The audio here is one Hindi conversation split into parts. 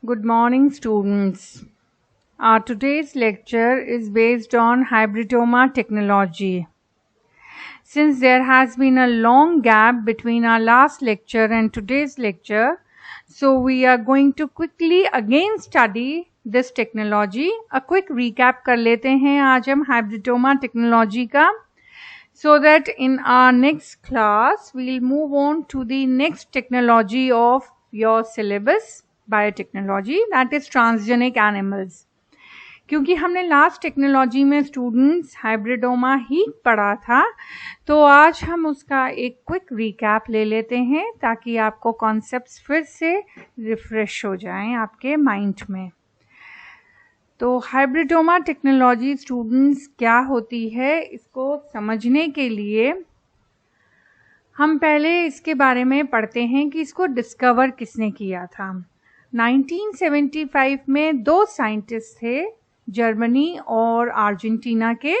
Good morning, students. Our today's lecture is based on hybridoma technology. Since there has been a long gap between our last lecture and today's lecture, so we are going to quickly again study this technology. A quick recap कर लेते हैं आज हम hybridoma technology का, so that in our next class we'll move on to the next technology of your syllabus, biotechnology, that is transgenic animals. क्योंकि हमने लास्ट टेक्नोलॉजी में स्टूडेंट्स हाइब्रिडोमा ही पढ़ा था, तो आज हम उसका एक क्विक रिकैप ले लेते हैं ताकि आपको कॉन्सेप्ट्स फिर से रिफ्रेश हो जाएं आपके माइंड में। तो हाइब्रिडोमा टेक्नोलॉजी स्टूडेंट्स क्या होती है, इसको समझने के लिए हम पहले इसके बारे में पढ़ते हैं कि इसको डिस्कवर किसने किया था। 1975 में दो साइंटिस्ट थे, जर्मनी और अर्जेंटीना के,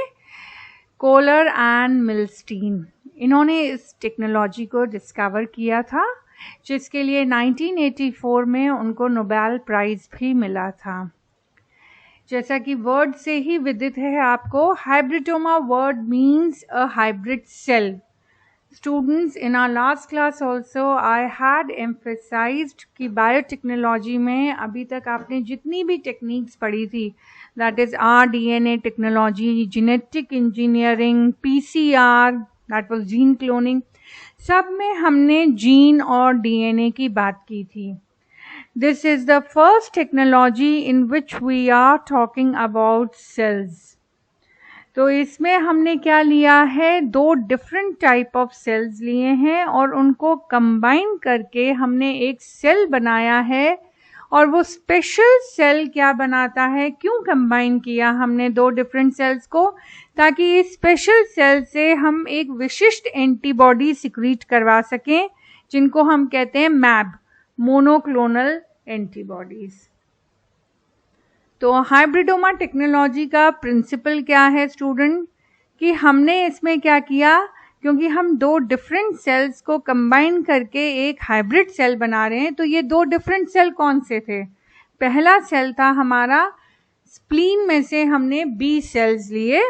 कोलर एंड मिलस्टीन। इन्होंने इस टेक्नोलॉजी को डिस्कवर किया था, जिसके लिए 1984 में उनको नोबेल प्राइज़ भी मिला था। जैसा कि वर्ड से ही विदित है आपको, hybridoma word means a hybrid cell. Students, in our last class also I had emphasized कि बायोटेक्नोलॉजी में अभी तक आपने जितनी भी टेक्निक्स पढ़ी थी, that is rDNA technology, genetic engineering, PCR, that was gene cloning, सब में हमने जीन और DNA की बात की थी। This is the first technology in which we are talking about cells. तो इसमें हमने क्या लिया है, दो डिफरेंट टाइप ऑफ सेल्स लिए हैं और उनको कंबाइन करके हमने एक सेल बनाया है। और वो स्पेशल सेल क्या बनाता है, क्यों कंबाइन किया हमने दो डिफरेंट सेल्स को, ताकि इस स्पेशल सेल से हम एक विशिष्ट एंटीबॉडी सिक्रीट करवा सकें, जिनको हम कहते हैं मैब, मोनोक्लोनल एंटीबॉडीज। तो हाइब्रिडोमा टेक्नोलॉजी का प्रिंसिपल क्या है स्टूडेंट, कि हमने इसमें क्या किया, क्योंकि हम दो डिफरेंट सेल्स को कंबाइन करके एक हाइब्रिड सेल बना रहे हैं, तो ये दो डिफरेंट सेल कौन से थे। पहला सेल था हमारा स्प्लीन में से हमने बी सेल्स लिए।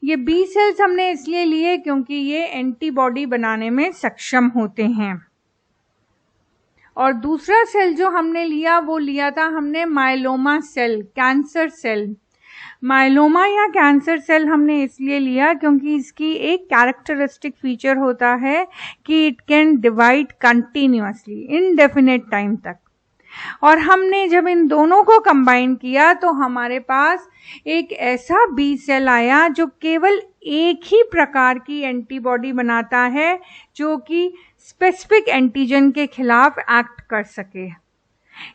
ये बी सेल्स हमने इसलिए लिए क्योंकि ये एंटीबॉडी बनाने में सक्षम होते हैं। और दूसरा सेल जो हमने लिया वो लिया था हमने myeloma cell, cancer cell. Myeloma या कैंसर सेल हमने इसलिए लिया क्योंकि इसकी एक कैरेक्टरिस्टिक फीचर होता है कि it can divide continuously indefinite time तक। और हमने जब इन दोनों को कंबाइन किया तो हमारे पास एक ऐसा बी सेल आया जो केवल एक ही प्रकार की एंटीबॉडी बनाता है, जो कि स्पेसिफिक एंटीजन के खिलाफ एक्ट कर सके।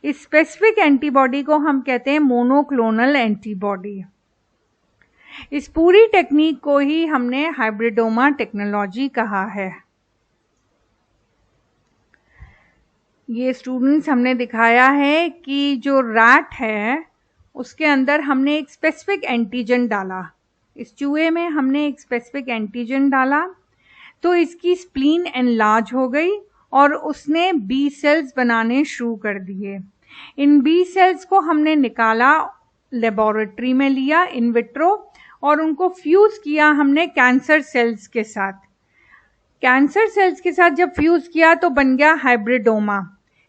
इस स्पेसिफिक एंटीबॉडी को हम कहते हैं मोनोक्लोनल एंटीबॉडी। इस पूरी टेक्निक को ही हमने हाइब्रिडोमा टेक्नोलॉजी कहा है। ये स्टूडेंट्स हमने दिखाया है कि जो रैट है उसके अंदर हमने एक स्पेसिफिक एंटीजन डाला। इस चूहे में हमने एक स्पेसिफिक एंटीजन डाला तो इसकी स्प्लीन एनलार्ज हो गई और उसने बी सेल्स बनाने शुरू कर दिए। इन बी सेल्स को हमने निकाला, लेबोरेटरी में लिया इन विट्रो, और उनको फ्यूज किया हमने कैंसर सेल्स के साथ। कैंसर सेल्स के साथ जब फ्यूज किया तो बन गया हाइब्रिडोमा।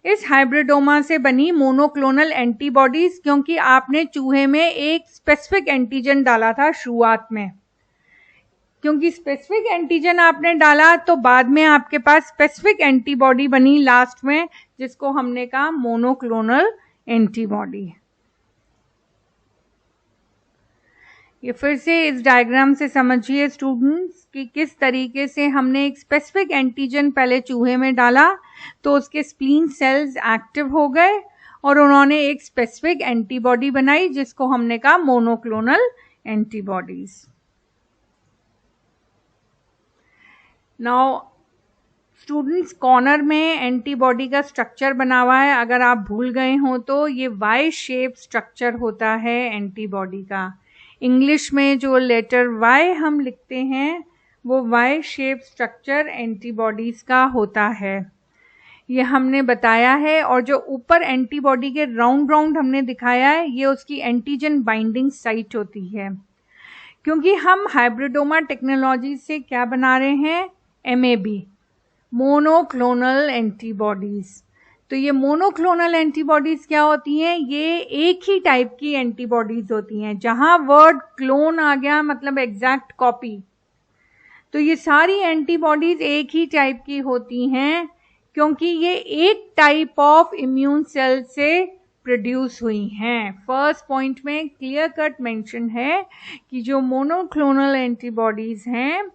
इस हाइब्रिडोमा से बनी मोनोक्लोनल एंटीबॉडीज, क्योंकि आपने चूहे में एक स्पेसिफिक एंटीजन डाला था शुरुआत में। क्योंकि स्पेसिफिक एंटीजन आपने डाला तो बाद में आपके पास स्पेसिफिक एंटीबॉडी बनी लास्ट में, जिसको हमने कहा मोनोक्लोनल एंटीबॉडी। ये फिर से इस डायग्राम से समझिए स्टूडेंट्स कि किस तरीके से हमने एक स्पेसिफिक एंटीजन पहले चूहे में डाला तो उसके स्प्लीन सेल्स एक्टिव हो गए और उन्होंने एक स्पेसिफिक एंटीबॉडी बनाई, जिसको हमने कहा monoclonal antibodies. Now students, corner में एंटीबॉडी का स्ट्रक्चर बना हुआ है। अगर आप भूल गए हो तो ये वाई शेप स्ट्रक्चर होता है एंटीबॉडी का। इंग्लिश में जो लेटर वाई हम लिखते हैं वो वाई शेप स्ट्रक्चर एंटीबॉडीज का होता है। ये हमने बताया है, और जो ऊपर एंटीबॉडी के राउंड राउंड हमने दिखाया है, ये उसकी एंटीजन बाइंडिंग साइट होती है। क्योंकि हम हाइब्रिडोमा टेक्नोलॉजी से क्या बना रहे हैं, MAB, मोनोक्लोनल एंटीबॉडीज। तो ये मोनोक्लोनल एंटीबॉडीज क्या होती हैं, ये एक ही टाइप की एंटीबॉडीज होती हैं। जहां वर्ड क्लोन आ गया मतलब एग्जैक्ट कॉपी, तो ये सारी एंटीबॉडीज एक ही टाइप की होती हैं, क्योंकि ये एक टाइप ऑफ इम्यून सेल से प्रोड्यूस हुई हैं। फर्स्ट पॉइंट में क्लियर कट मेंशन है कि जो मोनोक्लोनल एंटीबॉडीज हैं,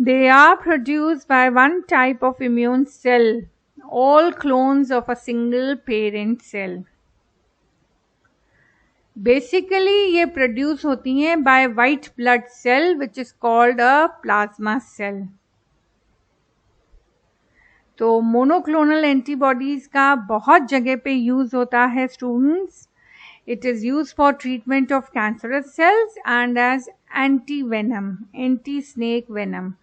they are produced by one type of immune cell, all clones of a single parent cell. Basically ये प्रोड्यूस होती हैं by white blood cell which is called a plasma cell. तो मोनोक्लोनल एंटीबॉडीज का बहुत जगह पे यूज होता है students. It is use for treatment of cancerous cells and as anti venom, anti snake venom.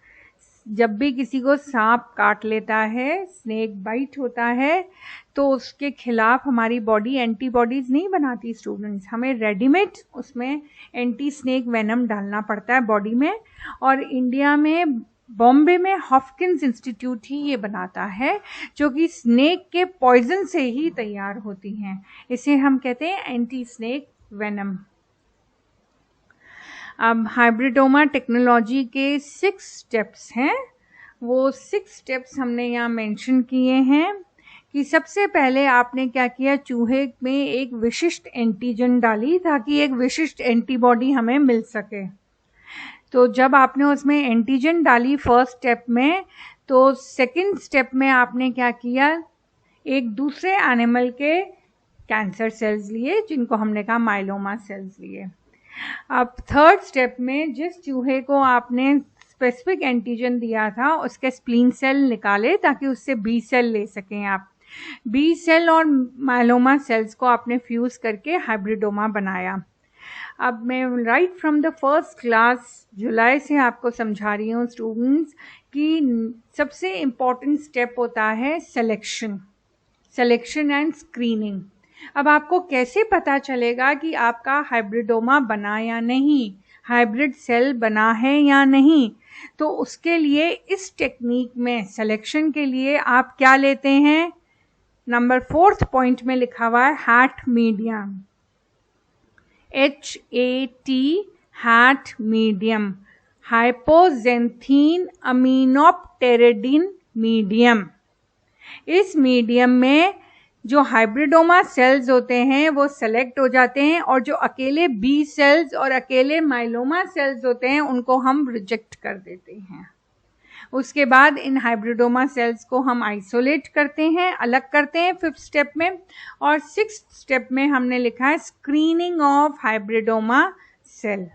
जब भी किसी को सांप काट लेता है, स्नेक बाइट होता है, तो उसके खिलाफ हमारी बॉडी एंटीबॉडीज नहीं बनाती स्टूडेंट्स, हमें रेडीमेड उसमें एंटी स्नेक वेनम डालना पड़ता है बॉडी में। और इंडिया में बॉम्बे में हॉपकिंस इंस्टीट्यूट ही ये बनाता है, जो कि स्नेक के पॉइजन से ही तैयार होती हैं। इसे हम कहते हैं एंटी स्नेक वेनम। अब हाइब्रिडोमा टेक्नोलॉजी के 6 स्टेप्स हैं। वो 6 स्टेप्स हमने यहाँ मेंशन किए हैं कि सबसे पहले आपने क्या किया, चूहे में एक विशिष्ट एंटीजन डाली ताकि एक विशिष्ट एंटीबॉडी हमें मिल सके। तो जब आपने उसमें एंटीजन डाली फर्स्ट स्टेप में, तो सेकंड स्टेप में आपने क्या किया, एक दूसरे एनिमल के कैंसर सेल्स लिए जिनको हमने कहा माइलोमा सेल्स लिए। अब थर्ड स्टेप में जिस चूहे को आपने स्पेसिफिक एंटीजन दिया था उसके स्प्लीन सेल निकाले ताकि उससे बी सेल ले सकें आप। बी सेल और माइलोमा सेल्स को आपने फ्यूज करके हाइब्रिडोमा बनाया। अब मैं right from the first class जुलाई से आपको समझा रही हूँ स्टूडेंट्स कि सबसे इम्पॉर्टेंट स्टेप होता है सिलेक्शन एंड स्क्रीनिंग। अब आपको कैसे पता चलेगा कि आपका हाइब्रिडोमा बना या नहीं, हाइब्रिड सेल बना है या नहीं? तो उसके लिए इस टेक्निक में सिलेक्शन के लिए आप क्या लेते हैं, नंबर 4th पॉइंट में लिखा हुआ है HAT medium, HAT, HAT medium, hypoxanthine aminopterin medium. इस मीडियम में जो हाइब्रिडोमा सेल्स होते हैं वो सेलेक्ट हो जाते हैं, और जो अकेले बी सेल्स और अकेले माइलोमा सेल्स होते हैं उनको हम रिजेक्ट कर देते हैं। उसके बाद इन हाइब्रिडोमा सेल्स को हम आइसोलेट करते हैं, अलग करते हैं 5th स्टेप में। और 6th स्टेप में हमने लिखा है स्क्रीनिंग ऑफ हाइब्रिडोमा सेल।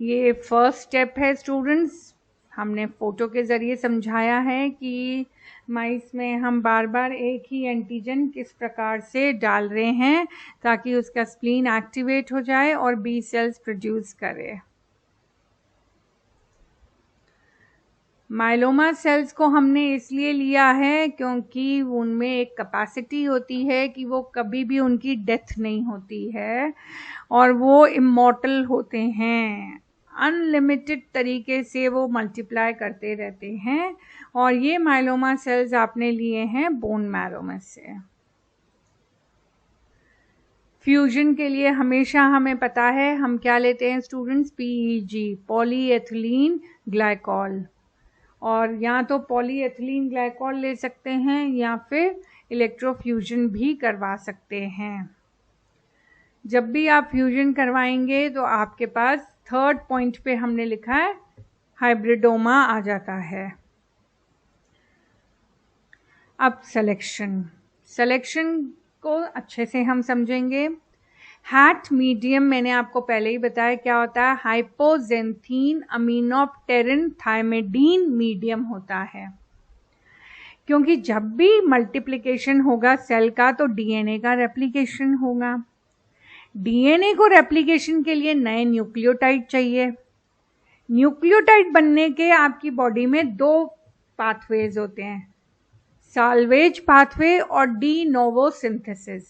ये फर्स्ट स्टेप है स्टूडेंट्स। हमने फोटो के ज़रिए समझाया है कि माइस में हम बार बार एक ही एंटीजन किस प्रकार से डाल रहे हैं ताकि उसका स्प्लीन एक्टिवेट हो जाए और बी सेल्स प्रोड्यूस करे। माइलोमा सेल्स को हमने इसलिए लिया है क्योंकि उनमें एक कैपेसिटी होती है कि वो कभी भी उनकी डेथ नहीं होती है और वो इमॉर्टल होते हैं, अनलिमिटेड तरीके से वो मल्टीप्लाई करते रहते हैं। और ये माइलोमा सेल्स आपने लिए हैं बोन मैरो में से। फ्यूजन के लिए हमेशा हमें पता है हम क्या लेते हैं स्टूडेंट्स, PEG, पॉलीएथिलीन ग्लाइकॉल। और या तो पॉलीएथिलीन ग्लाइकॉल ले सकते हैं या फिर इलेक्ट्रोफ्यूजन भी करवा सकते हैं। जब भी आप फ्यूजन करवाएंगे तो आपके पास 3rd पॉइंट पे हमने लिखा है हाइब्रिडोमा आ जाता है। अब सिलेक्शन को अच्छे से हम समझेंगे। हैट मीडियम मैंने आपको पहले ही बताया क्या होता है, हाइपोजेंथीन अमीनोप्टेरिन थाइमिडीन मीडियम होता है। क्योंकि जब भी मल्टीप्लिकेशन होगा सेल का तो DNA का रेप्लिकेशन होगा। DNA को रेप्लिकेशन के लिए नए न्यूक्लियोटाइड चाहिए। न्यूक्लियोटाइड बनने के आपकी बॉडी में 2 पाथवेज होते हैं, साल्वेज पाथवे और de novo synthesis.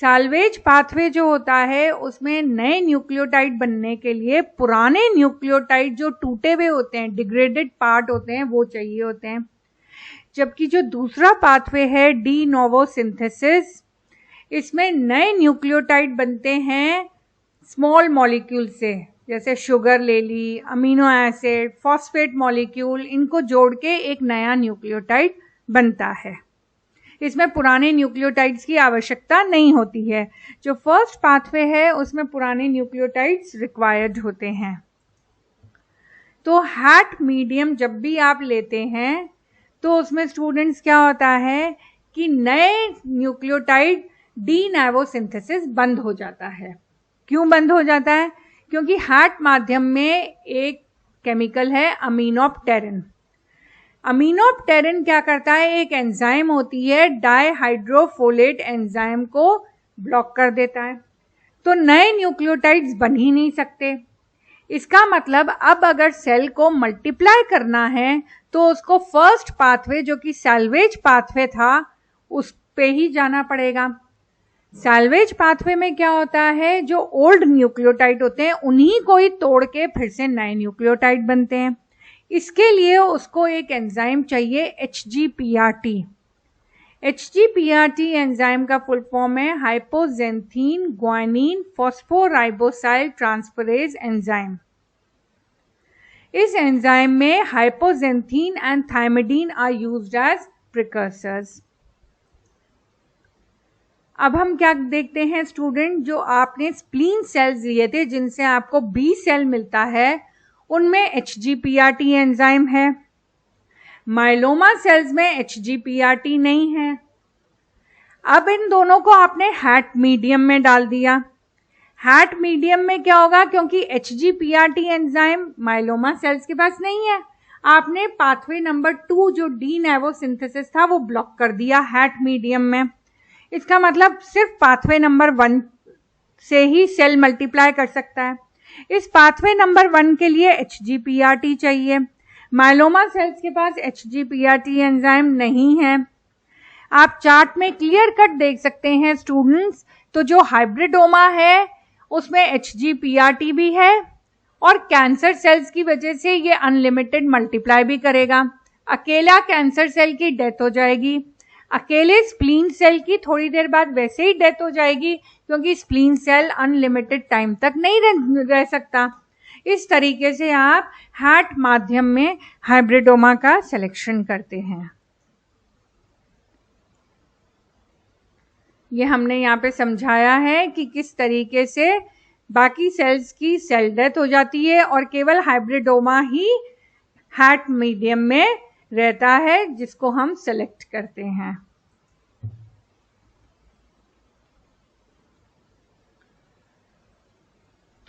Salvage pathway जो होता है उसमें नए न्यूक्लियोटाइड बनने के लिए पुराने न्यूक्लियोटाइड जो टूटे हुए होते हैं, डिग्रेडेड पार्ट होते हैं, वो चाहिए होते हैं। जबकि जो दूसरा पाथवे है डी नोवो सिंथेसिस, इसमें नए न्यूक्लियोटाइड बनते हैं स्मॉल मॉलिक्यूल से, जैसे शुगर ले ली, अमीनो एसिड, फॉस्फेट मॉलिक्यूल, इनको जोड़ के एक नया न्यूक्लियोटाइड बनता है। इसमें पुराने न्यूक्लियोटाइड्स की आवश्यकता नहीं होती है। जो फर्स्ट पाथवे है उसमें पुराने न्यूक्लियोटाइड्स रिक्वायर्ड होते हैं। तो हैट मीडियम जब भी आप लेते हैं तो उसमें स्टूडेंट्स क्या होता है कि नए न्यूक्लियोटाइड डी नोवो सिंथेसिस बंद हो जाता है। क्यों बंद हो जाता है? क्योंकि हैट माध्यम में एक केमिकल है अमीनोप्टेरिन। अमीनोप्टेरिन क्या करता है, एक एंजाइम होती है डाइहाइड्रोफोलेट एंजाइम को ब्लॉक कर देता है, तो नए न्यूक्लियोटाइड्स बन ही नहीं सकते। इसका मतलब अब अगर सेल को मल्टीप्लाई करना है तो उसको फर्स्ट पाथवे जो कि सैल्वेज पाथवे था उस पे ही जाना पड़ेगा। सैल्वेज पाथवे में क्या होता है, जो ओल्ड न्यूक्लियोटाइड होते हैं उन्हीं को ही तोड़ के फिर से नए न्यूक्लियोटाइड बनते हैं। इसके लिए उसको एक एंजाइम चाहिए HGPRT। HGPRT एंजाइम का फुल फॉर्म है hypoxanthine guanine phosphoribosyl transferase enzyme. इस एंजाइम में hypoxanthine and thymidine are used as precursors. अब हम क्या देखते हैं स्टूडेंट, जो आपने स्प्लीन सेल्स लिए थे जिनसे आपको B सेल मिलता है, उनमें HGPRT एंजाइम है। माइलोमा सेल्स में HGPRT नहीं है। अब इन दोनों को आपने हैट मीडियम में डाल दिया। हैट मीडियम में क्या होगा, क्योंकि HGPRT एंजाइम माइलोमा सेल्स के पास नहीं है, आपने पाथवे नंबर 2 जो डी नोवो सिंथेसिस था वो ब्लॉक कर दिया हैट मीडियम में। इसका मतलब सिर्फ पाथवे नंबर 1 से ही सेल मल्टीप्लाई कर सकता है। इस पाथवे नंबर 1 के लिए HGPRT चाहिए। माइलोमा सेल्स के पास HGPRT एंजाइम नहीं है। आप चार्ट में क्लियर कट देख सकते हैं स्टूडेंट्स, तो जो हाइब्रिडोमा है उसमें HGPRT भी है और कैंसर सेल्स की वजह से ये अनलिमिटेड मल्टीप्लाई भी करेगा। अकेला कैंसर सेल की डेथ हो जाएगी, अकेले स्प्लीन सेल की थोड़ी देर बाद वैसे ही डेथ हो जाएगी, क्योंकि स्प्लीन सेल अनलिमिटेड टाइम तक नहीं रह सकता। इस तरीके से आप हैट माध्यम में हाइब्रिडोमा का सिलेक्शन करते हैं। ये हमने यहाँ पे समझाया है कि किस तरीके से बाकी सेल्स की सेल डेथ हो जाती है और केवल हाइब्रिडोमा ही हैट मीडियम में रहता है जिसको हम सेलेक्ट करते हैं।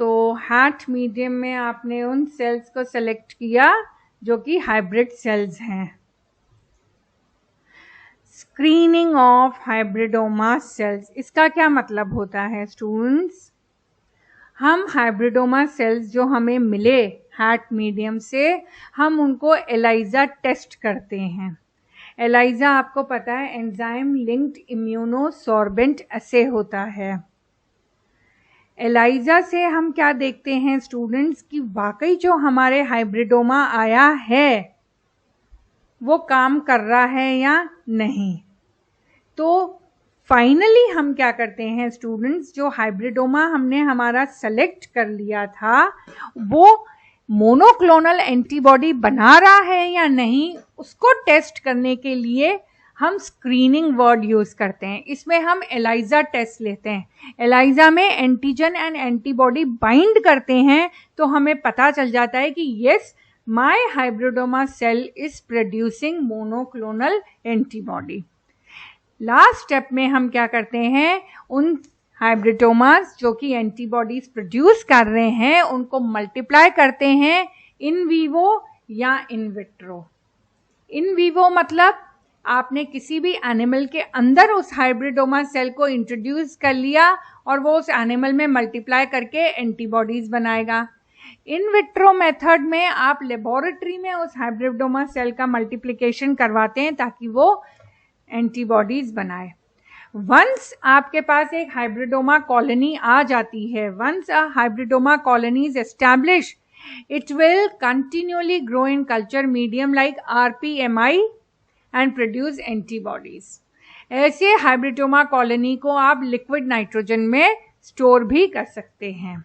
तो हैट मीडियम में आपने उन सेल्स को सेलेक्ट किया जो कि हाइब्रिड सेल्स हैं। स्क्रीनिंग ऑफ हाइब्रिडोमा सेल्स, इसका क्या मतलब होता है स्टूडेंट्स? हम हाइब्रिडोमा सेल्स जो हमें मिले हैट मीडियम से, हम उनको एलाइजा टेस्ट करते हैं। एलाइजा आपको पता है एंजाइम लिंक्ड इम्यूनोसॉर्बेंट एसे होता है। एलाइजा से हम क्या देखते हैं स्टूडेंट्स कि वाकई जो हमारे हाइब्रिडोमा आया है वो काम कर रहा है या नहीं। तो फाइनली हम क्या करते हैं स्टूडेंट्स, जो हाइब्रिडोमा हमने हमारा सेलेक्ट कर लिया था वो मोनोक्लोनल एंटीबॉडी बना रहा है या नहीं, उसको टेस्ट करने के लिए हम स्क्रीनिंग वर्ड यूज करते हैं। इसमें हम एलाइजा टेस्ट लेते हैं। एलाइजा में एंटीजन एंड एंटीबॉडी बाइंड करते हैं तो हमें पता चल जाता है कि yes my hybridoma cell is producing monoclonal antibody. Last step में हम क्या करते हैं, उन हाइब्रिडोमास जो कि एंटीबॉडीज प्रोड्यूस कर रहे हैं उनको मल्टीप्लाई करते हैं इन वीवो या इन विट्रो। इन वीवो मतलब आपने किसी भी एनिमल के अंदर उस हाइब्रिडोमा सेल को इंट्रोड्यूस कर लिया और वो उस एनिमल में मल्टीप्लाई करके एंटीबॉडीज बनाएगा। इन विट्रो मेथड में आप लेबोरेटरी में उस हाइब्रिडोमा सेल का मल्टीप्लिकेशन करवाते हैं ताकि वो एंटीबॉडीज बनाए। वंस आपके पास एक हाइब्रिडोमा कॉलोनी आ जाती है, once a hybridoma colony is establish, it will continually grow in culture medium like RPMI and produce antibodies. ऐसे हाइब्रिडोमा कॉलोनी को आप लिक्विड नाइट्रोजन में स्टोर भी कर सकते हैं।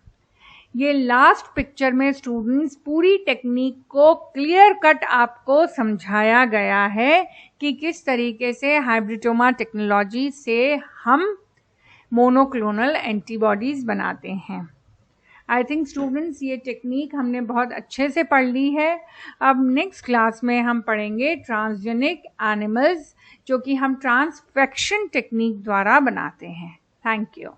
ये लास्ट पिक्चर में स्टूडेंट्स पूरी टेक्निक को क्लियर कट आपको समझाया गया है कि किस तरीके से हाइब्रिडोमा टेक्नोलॉजी से हम मोनोक्लोनल एंटीबॉडीज बनाते हैं। आई थिंक स्टूडेंट्स ये टेक्निक हमने बहुत अच्छे से पढ़ ली है। अब नेक्स्ट क्लास में हम पढ़ेंगे ट्रांसजेनिक एनिमल्स, जो कि हम ट्रांसफेक्शन टेक्निक द्वारा बनाते हैं। Thank you.